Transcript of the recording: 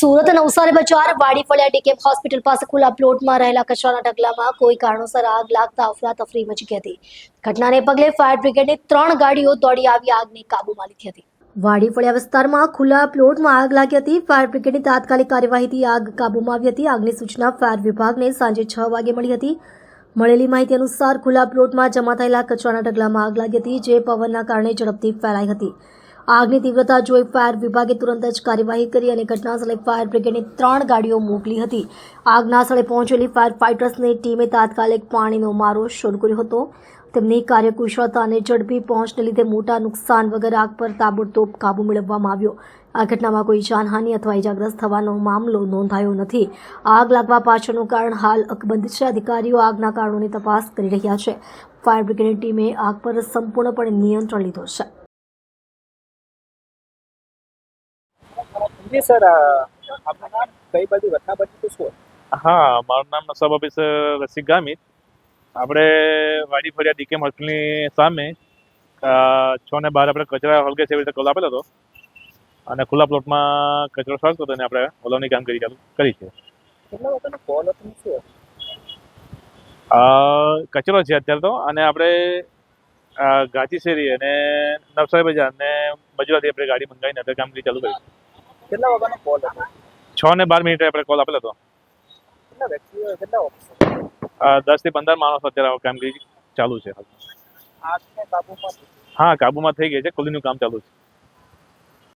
સુરત નવસારી બજાર વાડી ફળિયા ડીકેમ હોસ્પિટલ પાસે ખુલ્લા પ્લોટમાં રહેલા કચરાના ઢગલામાં કોઈ કારણોસર આગ લાગતા અફરાતફરી મચી ગઈ હતી. ઘટનાને પગલે ફાયર બ્રિગેડની 3 ગાડીઓ દોડી આવી આગને કાબૂમાં લીધી હતી. વાડી ફળિયા વિસ્તારમાં ખુલ્લા પ્લોટમાં આગ લાગી હતી. ફાયર બ્રિગેડની તાત્કાલિક કાર્યવાહીથી આગ કાબૂમાં આવી હતી. આગની સૂચના ફાયર વિભાગને સાંજે 6 વાગે મળી હતી. મળેલી માહિતી અનુસાર ખુલ્લા પ્લોટમાં જમા થયેલા કચરાના ઢગલામાં આગ લાગી હતી, જે પવનના કારણે ઝડપથી ફેલાઈ હતી. આગની તીવ્રતા જોઈ ફાયર વિભાગે તુરંત જ કાર્યવાહી કરી અને ઘટનાસ્થળે ફાયર બ્રિગેડની 3 ગાડીઓ મોકલી હતી. આગના સ્થળે પહોંચેલી ફાયર ફાઇટર્સની ટીમે તાત્કાલિક પાણીનો મારો શરૂ કર્યો હતો. તેમની કાર્યકુશળતા અને ઝડપી પહોંચને લીધે મોટા નુકસાન વગર આગ પર તાબડતોબ કાબૂ મેળવવામાં આવ્યો. આ ઘટનામાં કોઈ જાનહાનિ અથવા ઇજાગ્રસ્ત થવાનો મામલો નોંધાયો નથી. આગ લાગવા પાછળનું કારણ હાલ અકબંધ છે. અધિકારીઓ આગના કારણોની તપાસ કરી રહ્યા છે. ફાયર બ્રિગેડની ટીમે આગ પર સંપૂર્ણપણે નિયંત્રણ લીધો છે. जी सर, आपका नाम कई बड़ी घटना बनी तो શું? હા, મારું નામ સબ ઓફિસર રસિક ગામિત. આપણે વાડી ફળિયા ડીકેમ હોસ્પિટલની સામે 6 ને 12 આપણે કચરા હળગે છે એવી રીતે કોલ આપેલો હતો અને ખુલ્લા પ્લોટમાં કચરો સળગતો હતો અને આપણે ઓલાવની કામગીરી ચાલુ કરી છે. કેટલા વખતનો કોલ હતો ને શું? કચરો છે અત્યારે તો, અને આપણે ગાંધી શેરી અને નવસારી બજાર ને મજૂરાથી આપણે ગાડી મંગાવીને આપણે કામગીરી ચાલુ કરી. કેટલા વાગ્યાનો કોલ હતો? 6 ને 12 મિનિટે આપણે કોલ આપેલો હતો. કેટલા વ્યક્તિઓ, કેટલા ઓફિસર? 10 થી 15 માણસો અત્યારે કામગીરી ચાલુ છે. આગને કાબૂમાં? હા, કાબુમાં થઈ ગઈ છે. કુલીનું કામ ચાલુ છે.